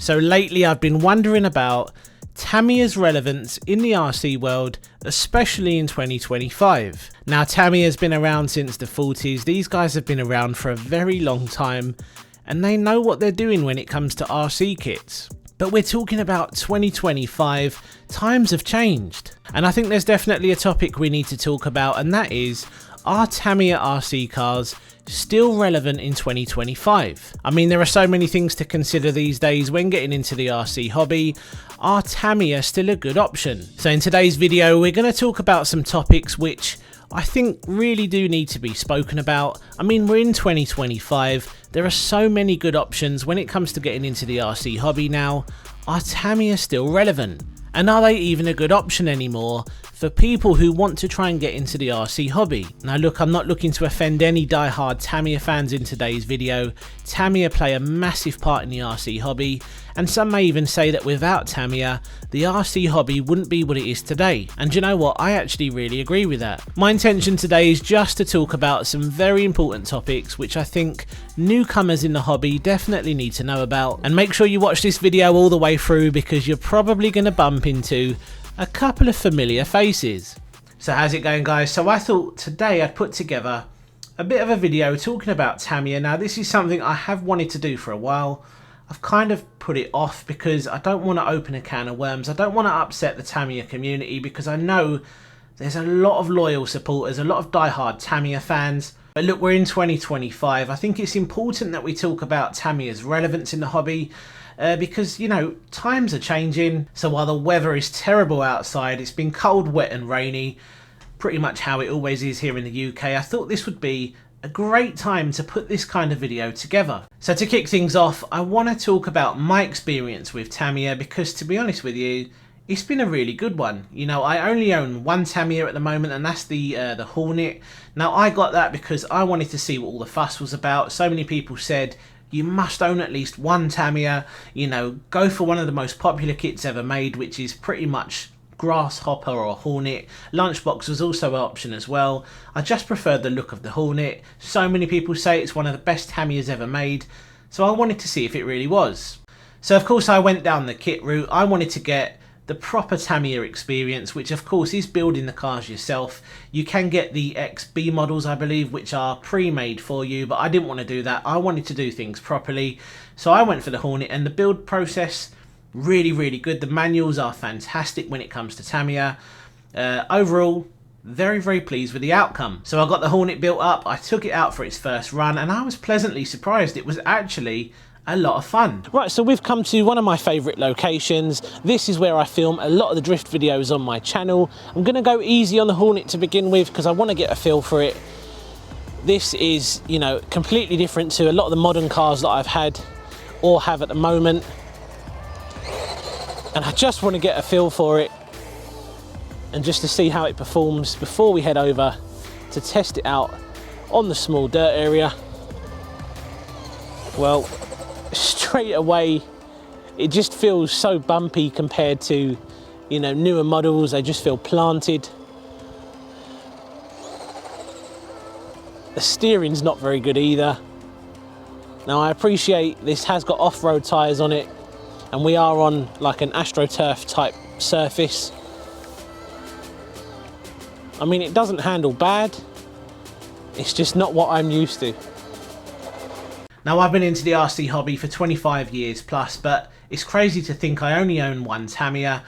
So lately I've been wondering about Tamiya's relevance in the RC world, especially in 2025. Now Tamiya's been around since the 40s, these guys have been around for a very long time and they know what they're doing when it comes to RC kits. But we're talking about 2025, times have changed. And I think there's definitely a topic we need to talk about, and that is, are Tamiya RC cars still relevant in 2025? I mean, there are so many things to consider these days when getting into the RC hobby. Are Tamiya still a good option? So in today's video, we're going to talk about some topics which I think really do need to be spoken about. I mean, we're in 2025. There are so many good options when it comes to getting into the RC hobby now. Are Tamiya still relevant? And are they even a good option anymore for people who want to try and get into the RC hobby? Now look, I'm not looking to offend any die-hard Tamiya fans in today's video. Tamiya play a massive part in the RC hobby, and some may even say that without Tamiya, the RC hobby wouldn't be what it is today. And you know what, I actually really agree with that. My intention today is just to talk about some very important topics which I think newcomers in the hobby definitely need to know about. And make sure you watch this video all the way through, because you're probably going to bump into a couple of familiar faces. So how's it going, guys? So I thought today I'd put together a bit of a video talking about Tamiya. Now this is something I have wanted to do for a while. I've kind of put it off because I don't want to open a can of worms. I don't want to upset the Tamiya community, because I know there's a lot of loyal supporters, a lot of die-hard Tamiya fans. But look, we're in 2025. I think it's important that we talk about Tamiya's relevance in the hobby. Because, you know, times are changing. So while the weather is terrible outside, it's been cold, wet and rainy, pretty much how it always is here in the UK, I thought this would be a great time to put this kind of video together. So to kick things off, I want to talk about my experience with Tamiya, because to be honest with you, it's been a really good one. You know, I only own one Tamiya at the moment, and that's the Hornet. Now I got that because I wanted to see what all the fuss was about. So many people said, you must own at least one Tamiya, you know, go for one of the most popular kits ever made, which is pretty much Grasshopper or Hornet. Lunchbox was also an option as well. I just preferred the look of the Hornet. So many people say it's one of the best Tamiyas ever made, so I wanted to see if it really was. So of course I went down the kit route. I wanted to get the proper Tamiya experience, which of course is building the cars yourself. You can get the XB models, I believe, which are pre-made for you, but I didn't want to do that. I wanted to do things properly, so I went for the Hornet, and the build process, really good. The manuals are fantastic when it comes to Tamiya. Overall, very pleased with the outcome. So I got the Hornet built up, I took it out for its first run, and I was pleasantly surprised. It was actually a lot of fun. Right, so we've come to one of my favourite locations. This is where I film a lot of the drift videos on my channel. I'm going to go easy on the Hornet to begin with, because I want to get a feel for it. This is, you know, completely different to a lot of the modern cars that I've had or have at the moment. And I just want to get a feel for it, and just to see how it performs before we head over to test it out on the small dirt area. Well, straight away it just feels so bumpy compared to, you know, newer models. They just feel planted. The steering's not very good either. Now I appreciate this has got off-road tyres on it, and we are on like an AstroTurf type surface. I mean, it doesn't handle bad, it's just not what I'm used to. Now I've been into the RC hobby for 25 years plus, but it's crazy to think I only own one Tamiya,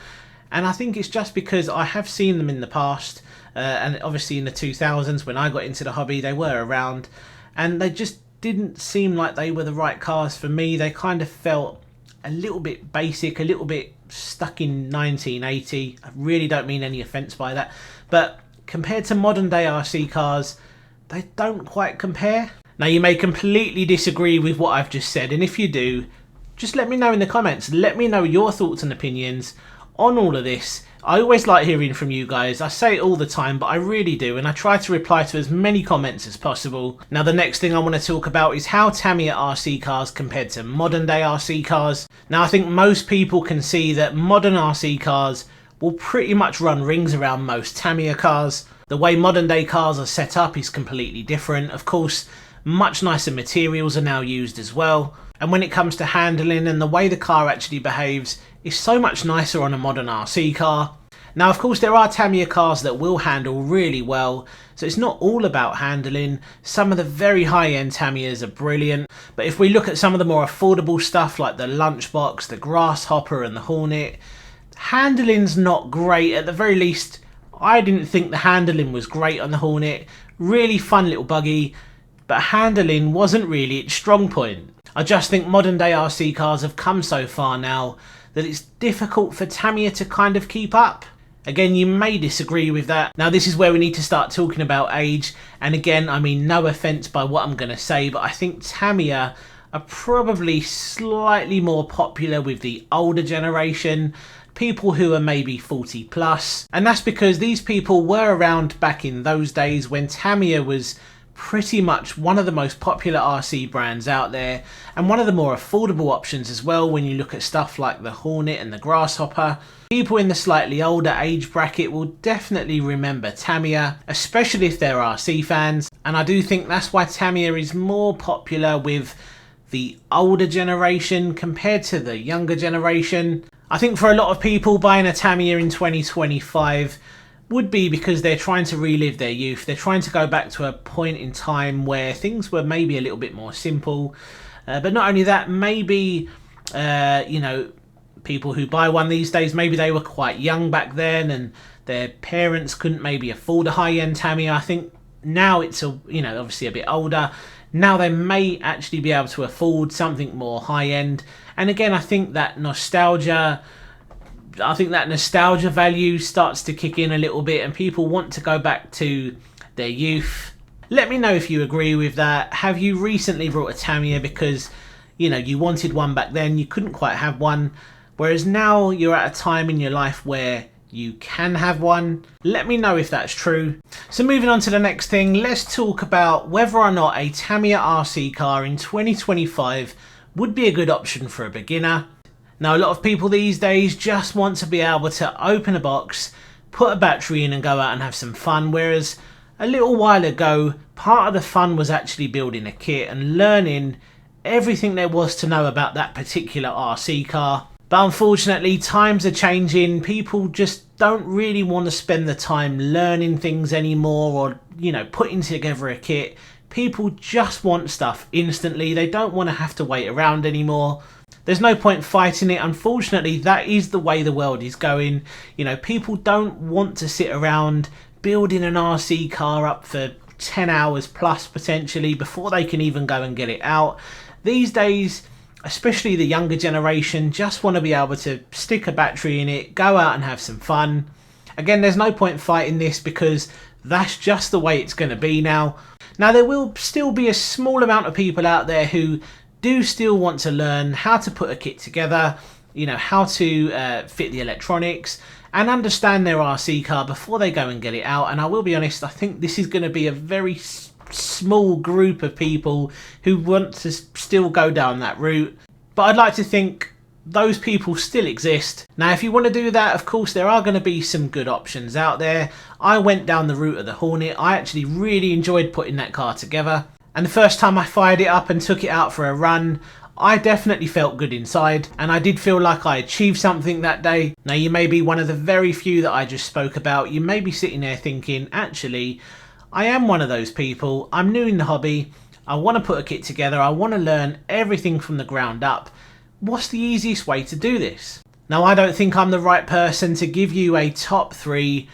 and I think it's just because I have seen them in the past, and obviously in the 2000s when I got into the hobby they were around, and they just didn't seem like they were the right cars for me. They kind of felt a little bit basic, a little bit stuck in 1980. I really don't mean any offence by that, but compared to modern day RC cars, they don't quite compare. Now you may completely disagree with what I've just said, and if you do, just let me know in the comments. Let me know your thoughts and opinions on all of this. I always like hearing from you guys. I say it all the time, but I really do, and I try to reply to as many comments as possible. Now the next thing I want to talk about is how Tamiya RC cars compared to modern day RC cars. Now I think most people can see that modern RC cars will pretty much run rings around most Tamiya cars. The way modern day cars are set up is completely different. Of course, much nicer materials are now used as well. And when it comes to handling and the way the car actually behaves, it's so much nicer on a modern RC car. Now, of course, there are Tamiya cars that will handle really well, so it's not all about handling. Some of the very high-end Tamiyas are brilliant, but if we look at some of the more affordable stuff like the Lunchbox, the Grasshopper and the Hornet, handling's not great. At the very least, I didn't think the handling was great on the Hornet. Really fun little buggy, but handling wasn't really its strong point. I just think modern day RC cars have come so far now that it's difficult for Tamiya to kind of keep up. Again, you may disagree with that. Now, this is where we need to start talking about age. And again, I mean, no offense by what I'm going to say, but I think Tamiya are probably slightly more popular with the older generation, people who are maybe 40 plus. And that's because these people were around back in those days when Tamiya was pretty much one of the most popular RC brands out there, and one of the more affordable options as well when you look at stuff like the Hornet and the Grasshopper. People in the slightly older age bracket will definitely remember Tamiya, especially if they're RC fans, and I do think that's why Tamiya is more popular with the older generation compared to the younger generation. I think for a lot of people, buying a Tamiya in 2025 would be because they're trying to relive their youth. They're trying to go back to a point in time where things were maybe a little bit more simple. But not only that, maybe, you know, people who buy one these days, maybe they were quite young back then and their parents couldn't maybe afford a high-end Tamiya. I think now it's, you know, obviously a bit older. Now they may actually be able to afford something more high-end. And again, I think that nostalgia value starts to kick in a little bit and people want to go back to their youth. Let me know if you agree with that. Have you recently brought a Tamiya because, you know, you wanted one back then, you couldn't quite have one, whereas now you're at a time in your life where you can have one? Let me know if that's true. So moving on to the next thing, let's talk about whether or not a Tamiya RC car in 2025 would be a good option for a beginner. Now, a lot of people these days just want to be able to open a box, put a battery in and go out and have some fun, whereas a little while ago, part of the fun was actually building a kit and learning everything there was to know about that particular RC car. But unfortunately, times are changing. People just don't really want to spend the time learning things anymore or, you know, putting together a kit. People just want stuff instantly. They don't want to have to wait around anymore. There's no point fighting it. Unfortunately, that is the way the world is going. You know, people don't want to sit around building an RC car up for 10 hours plus potentially before they can even go and get it out. These days, especially the younger generation, just want to be able to stick a battery in it, go out and have some fun. Again, there's no point fighting this because that's just the way it's going to be now. Now, there will still be a small amount of people out there who do still want to learn how to put a kit together, you know, how to fit the electronics and understand their RC car before they go and get it out. And I will be honest, I think this is going to be a very small group of people who want to still go down that route. But I'd like to think those people still exist. Now, if you want to do that, of course, there are going to be some good options out there. I went down the route of the Hornet. I actually really enjoyed putting that car together. And the first time I fired it up and took it out for a run, I definitely felt good inside, and I did feel like I achieved something that day. Now, you may be one of the very few that I just spoke about. You may be sitting there thinking, actually, I am one of those people. I'm new in the hobby. I want to put a kit together. I want to learn everything from the ground up. What's the easiest way to do this? Now, I don't think I'm the right person to give you a top 3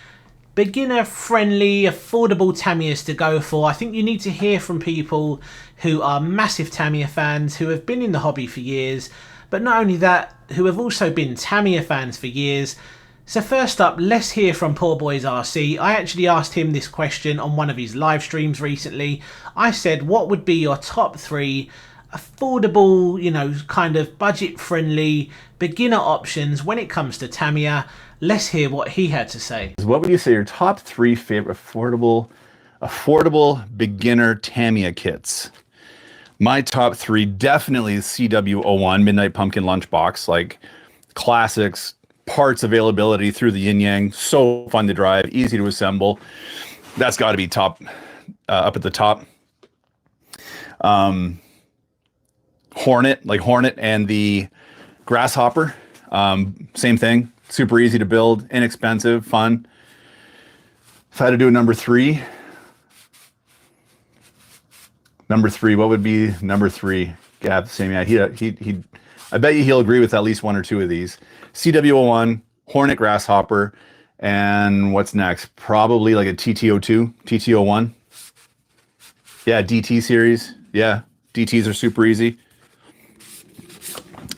beginner-friendly, affordable Tamiyas to go for. I think you need to hear from people who are massive Tamiya fans, who have been in the hobby for years, but not only that, who have also been Tamiya fans for years. So first up, let's hear from PoorBoysRC. I actually asked him this question on one of his live streams recently. I said, what would be your top 3 affordable, you know, kind of budget-friendly beginner options when it comes to Tamiya? Let's hear what he had to say. What would you say your top 3 favorite affordable beginner Tamiya kits? My top 3, definitely the CW01 Midnight Pumpkin Lunchbox, like classics, parts availability through the yin yang, so fun to drive, easy to assemble. That's got to be top, up at the top. Hornet, like Hornet and the Grasshopper. Same thing. Super easy to build, inexpensive, fun. If I had to do a number three, what would be number three? Gav, same. Yeah, he. I bet you he'll agree with at least one or two of these. CW01, Hornet Grasshopper, and what's next? Probably like a TT02, TT01. Yeah, DT series. Yeah, DTs are super easy.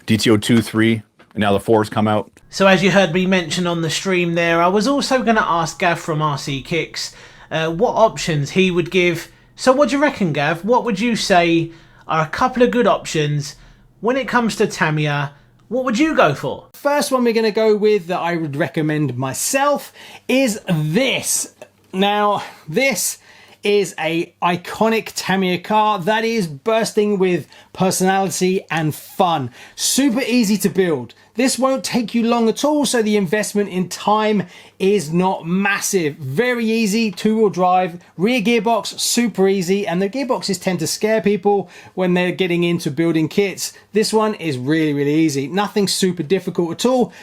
DT02, 3, and now the 4's come out. So as you heard me mention on the stream there, I was also going to ask Gav from RC Kicks what options he would give. So what do you reckon, Gav? What would you say are a couple of good options when it comes to Tamiya? What would you go for? First one we're going to go with that I would recommend myself is this. Now, this is a iconic Tamiya car that is bursting with personality and fun. Super easy to build. This won't take you long at all, so the investment in time is not massive. Very easy, two-wheel drive, rear gearbox, super easy, and the gearboxes tend to scare people when they're getting into building kits. This one is really easy. Nothing super difficult at all.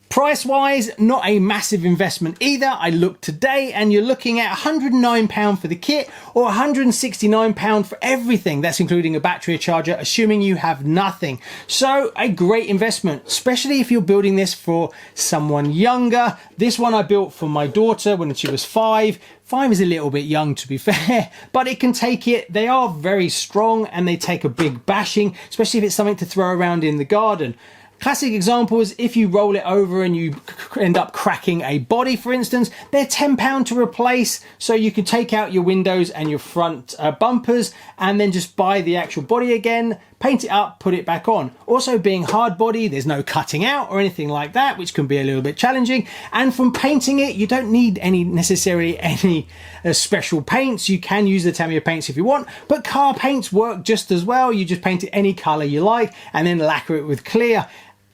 Price-wise, not a massive investment either. I looked today and you're looking at £109 for the kit or £169 for everything. That's including a battery, a charger, assuming you have nothing. So a great investment, especially if you're building this for someone younger. This one I built for my daughter when she was 5. 5 is a little bit young, to be fair, but it can take it. They are very strong and they take a big bashing, especially if it's something to throw around in the garden. Classic example is if you roll it over and you end up cracking a body, for instance, they're £10 to replace. So you can take out your windows and your front bumpers and then just buy the actual body again, paint it up, put it back on. Also being hard body, there's no cutting out or anything like that, which can be a little bit challenging. And from painting it, you don't need necessarily any special paints. You can use the Tamiya paints if you want, but car paints work just as well. You just paint it any color you like and then lacquer it with clear.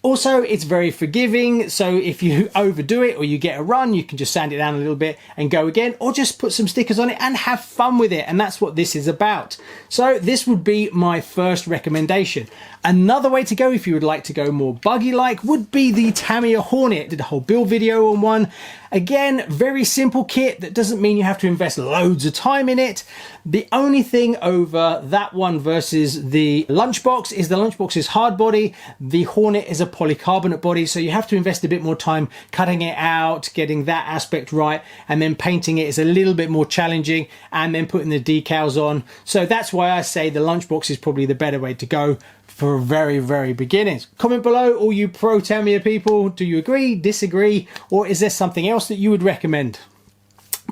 Also, it's very forgiving, so if you overdo it or you get a run, you can just sand it down a little bit and go again, or just put some stickers on it and have fun with it, and that's what this is about. So this would be my first recommendation. Another way to go, if you would like to go more buggy-like, would be the Tamiya Hornet. Did a whole build video on one. Again, very simple kit. That doesn't mean you have to invest loads of time in it. The only thing over that one versus the Lunchbox is the Lunchbox is hard body. The Hornet is a polycarbonate body, so you have to invest a bit more time cutting it out, getting that aspect right, and then painting it is a little bit more challenging, and then putting the decals on. So that's why I say the Lunchbox is probably the better way to go for very beginners. Comment below, all you pro Tamiya people, do you agree, disagree, or is there something else that you would recommend?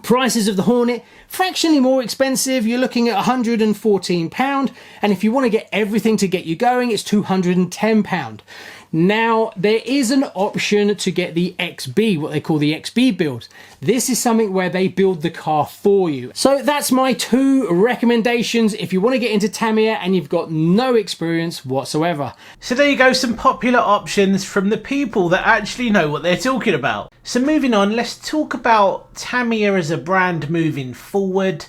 Prices of the Hornet, fractionally more expensive. You're looking at £114, and if you want to get everything to get you going, it's £210. Now, there is an option to get the XB, what they call the XB build. This is something where they build the car for you. So that's my two recommendations if you want to get into Tamiya and you've got no experience whatsoever. So there you go, some popular options from the people that actually know what they're talking about. So moving on, let's talk about Tamiya as a brand moving forward.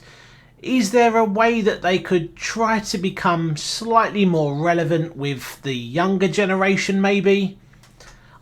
Is there a way that they could try to become slightly more relevant with the younger generation maybe?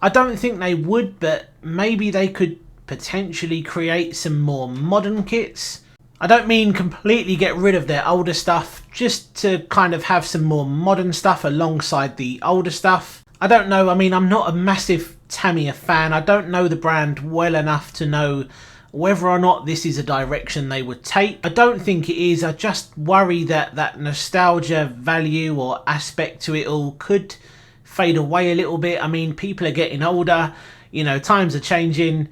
I don't think they would, but maybe they could potentially create some more modern kits. I don't mean completely get rid of their older stuff, just to kind of have some more modern stuff alongside the older stuff. I don't know, I mean, I'm not a massive Tamiya fan. I don't know the brand well enough to know whether or not this is a direction they would take. I don't think it is. I just worry that that nostalgia value or aspect to it all could fade away a little bit. I mean, people are getting older, you know, times are changing.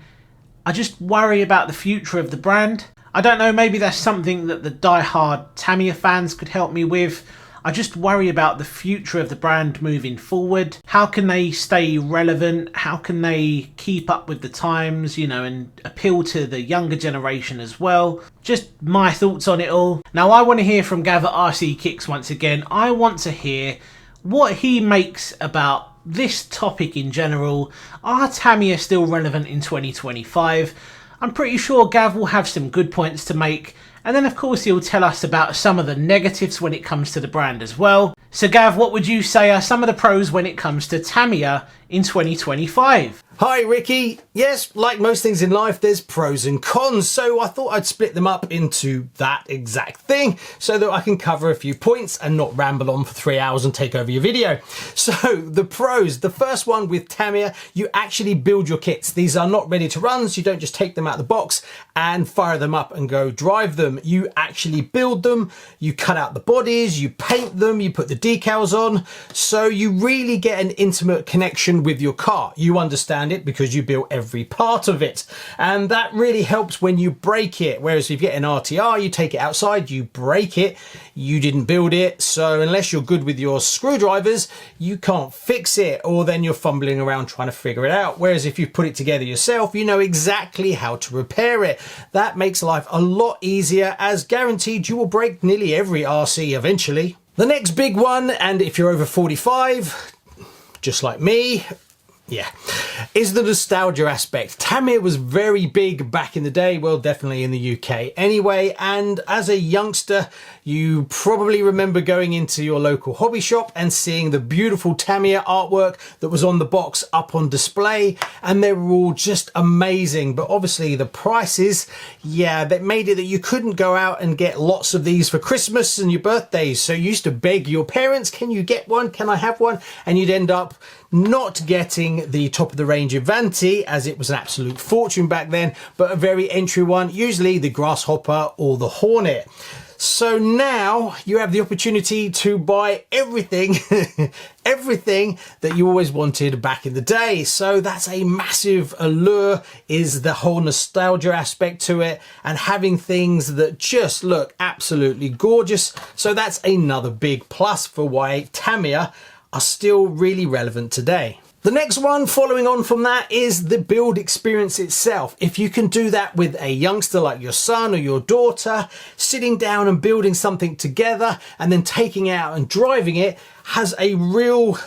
I just worry about the future of the brand. I don't know, maybe that's something that the die-hard Tamiya fans could help me with. I just worry about the future of the brand moving forward. How can they stay relevant? How can they keep up with the times, you know, and appeal to the younger generation as well? Just my thoughts on it all. Now, I want to hear from Gav at RC Kicks once again. I want to hear what he makes about this topic in general. Are Tamiya still relevant in 2025? I'm pretty sure Gav will have some good points to make, And then of course he'll tell us about some of the negatives when it comes to the brand as well. So Gav, what would you say are some of the pros when it comes to Tamiya in 2025? Hi Ricky. Yes, like most things in life, there's pros and cons, so I thought I'd split them up into that exact thing so that I can cover a few points and not ramble on for 3 hours and take over your video. So the pros, the first one with Tamiya, you actually build your kits. These are not ready to run, so you don't just take them out of the box and fire them up and go drive them. You actually build them, you cut out the bodies, you paint them, you put the decals on, so you really get an intimate connection with your car. You understand it because you built every part of it, and that really helps when you break it. Whereas if you get an RTR, you take it outside, you break it, you didn't build it, so unless you're good with your screwdrivers, you can't fix it, or then you're fumbling around trying to figure it out. Whereas if you put it together yourself, you know exactly how to repair it. That makes life a lot easier, as guaranteed you will break nearly every RC eventually. The next big one, and if you're over 45, just like me, yeah, is the nostalgia aspect. Tamiya was very big back in the day, well, definitely in the UK anyway, and as a youngster, you probably remember going into your local hobby shop and seeing the beautiful Tamiya artwork that was on the box up on display, and they were all just amazing. But obviously the prices, yeah, that made it that you couldn't go out and get lots of these for Christmas and your birthdays. So you used to beg your parents, can you get one? Can I have one? And you'd end up not getting the top of the range Avanti, as it was an absolute fortune back then, but a very entry one, usually the Grasshopper or the Hornet. So now you have the opportunity to buy everything, everything that you always wanted back in the day. So that's a massive allure, is the whole nostalgia aspect to it, and having things that just look absolutely gorgeous. So that's another big plus for why Tamiya are still really relevant today. The next one following on from that is the build experience itself. If you can do that with a youngster like your son or your daughter, sitting down and building something together and then taking it out and driving it has a real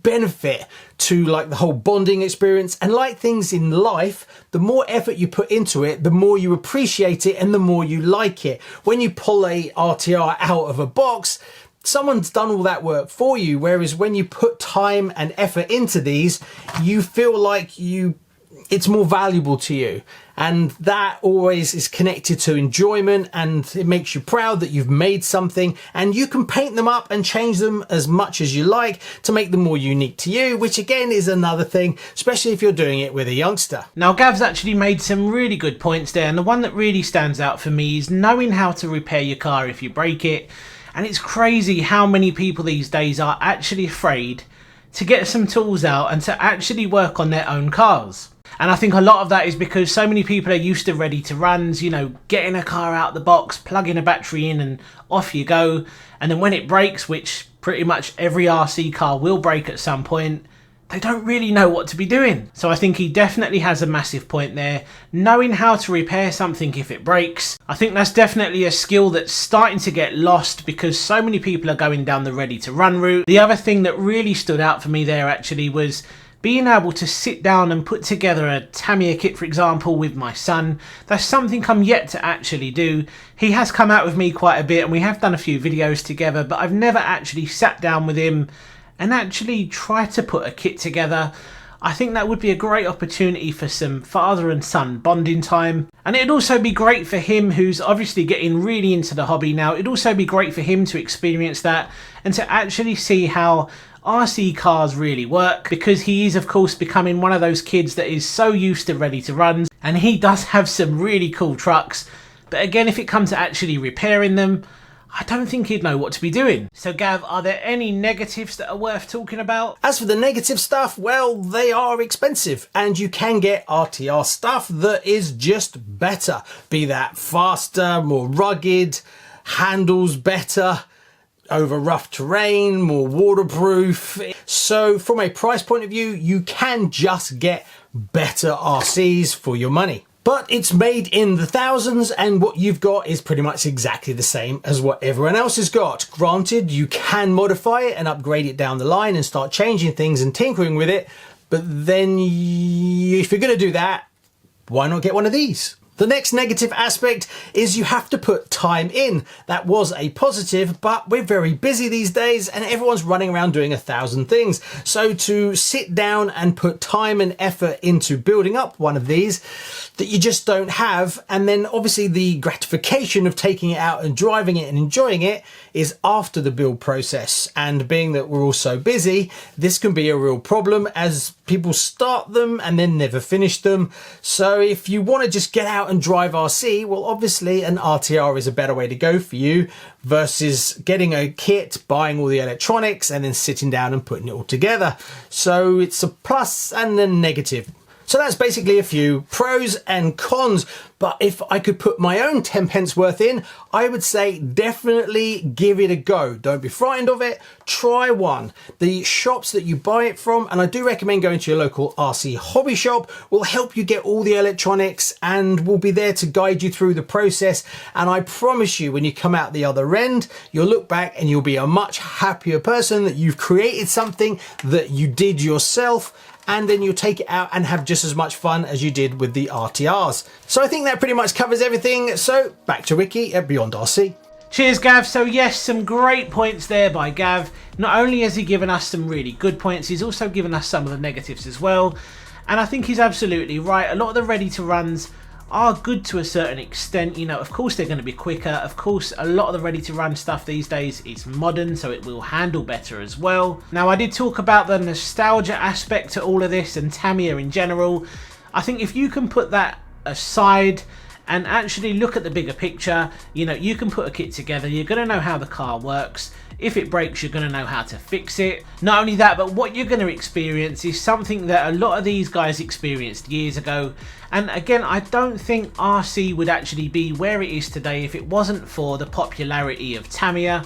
benefit to like the whole bonding experience. And like things in life, the more effort you put into it, the more you appreciate it and the more you like it. When you pull a RTR out of a box, someone's done all that work for you, whereas when you put time and effort into these, you feel like it's more valuable to you, and that always is connected to enjoyment, and it makes you proud that you've made something, and you can paint them up and change them as much as you like to make them more unique to you, which again is another thing, especially if you're doing it with a youngster. Now Gav's actually made some really good points there, and the one that really stands out for me is knowing how to repair your car if you break it. And it's crazy how many people these days are actually afraid to get some tools out and to actually work on their own cars. And I think a lot of that is because so many people are used to ready to runs, you know, getting a car out the box, plugging a battery in and off you go. And then when it breaks, which pretty much every RC car will break at some point, they don't really know what to be doing. So I think he definitely has a massive point there. Knowing how to repair something if it breaks, I think that's definitely a skill that's starting to get lost because so many people are going down the ready to run route. The other thing that really stood out for me there actually was being able to sit down and put together a Tamiya kit, for example, with my son. That's something I'm yet to actually do. He has come out with me quite a bit and we have done a few videos together, but I've never actually sat down with him and actually try to put a kit together. I think that would be a great opportunity for some father and son bonding time. And it'd also be great for him, who's obviously getting really into the hobby now. It'd also be great for him to experience that and to actually see how RC cars really work, because he is of course becoming one of those kids that is so used to ready to runs, and he does have some really cool trucks. But again, if it comes to actually repairing them, I don't think he'd know what to be doing. So Gav, are there any negatives that are worth talking about? As for the negative stuff, well, they are expensive, and you can get RTR stuff that is just better. Be that faster, more rugged, handles better, over rough terrain, more waterproof. So from a price point of view, you can just get better RCs for your money. But it's made in the thousands, and what you've got is pretty much exactly the same as what everyone else has got. Granted, you can modify it and upgrade it down the line and start changing things and tinkering with it, but then if you're going to do that, why not get one of these? The next negative aspect is you have to put time in. That was a positive, but we're very busy these days and everyone's running around doing 1,000 things. So to sit down and put time and effort into building up one of these that you just don't have, and then obviously the gratification of taking it out and driving it and enjoying it is after the build process. And being that we're all so busy, this can be a real problem as people start them and then never finish them. So if you want to just get out and drive RC, well, obviously an RTR is a better way to go for you versus getting a kit, buying all the electronics and then sitting down and putting it all together. So it's a plus and a negative. So that's basically a few pros and cons, but if I could put my own 10 pence worth in, I would say definitely give it a go. Don't be frightened of it, try one. The shops that you buy it from, and I do recommend going to your local RC hobby shop, will help you get all the electronics and will be there to guide you through the process. And I promise you, when you come out the other end, you'll look back and you'll be a much happier person that you've created something that you did yourself, and then you'll take it out and have just as much fun as you did with the RTRs. So I think that pretty much covers everything. So back to Ricky at beyondRC. Cheers, Gav. So yes, some great points there by Gav. Not only has he given us some really good points, he's also given us some of the negatives as well. And I think he's absolutely right. A lot of the ready to runs are good to a certain extent. You know, of course they're going to be quicker. Of course, a lot of the ready to run stuff these days is modern, so it will handle better as well. Now, I did talk about the nostalgia aspect to all of this and Tamiya in general. I think if you can put that aside and actually look at the bigger picture, you know, you can put a kit together, you're going to know how the car works. If it breaks, you're going to know how to fix it. Not only that, but what you're going to experience is something that a lot of these guys experienced years ago. And again, I don't think RC would actually be where it is today if it wasn't for the popularity of Tamiya.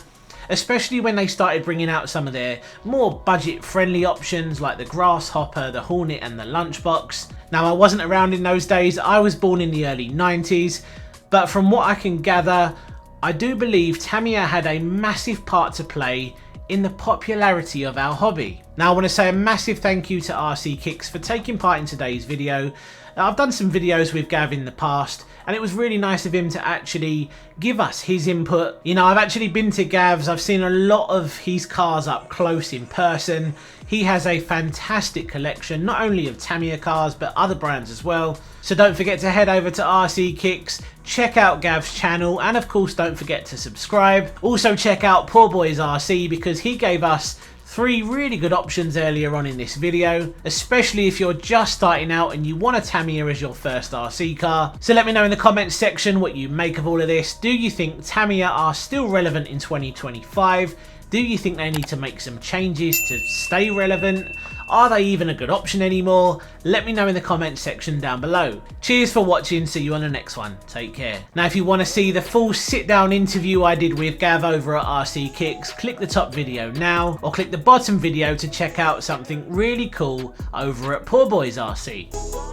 Especially when they started bringing out some of their more budget-friendly options like the Grasshopper, the Hornet and the Lunchbox. Now, I wasn't around in those days. I was born in the early 90s. But from what I can gather, I do believe Tamiya had a massive part to play in the popularity of our hobby. Now, I want to say a massive thank you to RCkicks for taking part in today's video. I've done some videos with Gav in the past and it was really nice of him to actually give us his input. You know, I've actually been to Gav's, I've seen a lot of his cars up close in person. He has a fantastic collection, not only of Tamiya cars, but other brands as well. So don't forget to head over to RCkicks, check out Gav's channel, and of course don't forget to subscribe. Also check out PoorBoysRC because he gave us 3 really good options earlier on in this video, especially if you're just starting out and you want a Tamiya as your first RC car. So let me know in the comments section what you make of all of this. Do you think Tamiya are still relevant in 2025? Do you think they need to make some changes to stay relevant? Are they even a good option anymore? Let me know in the comments section down below. Cheers for watching, see you on the next one. Take care. Now, if you want to see the full sit down interview I did with Gav over at RCkicks, click the top video now, or click the bottom video to check out something really cool over at PoorBoysRC.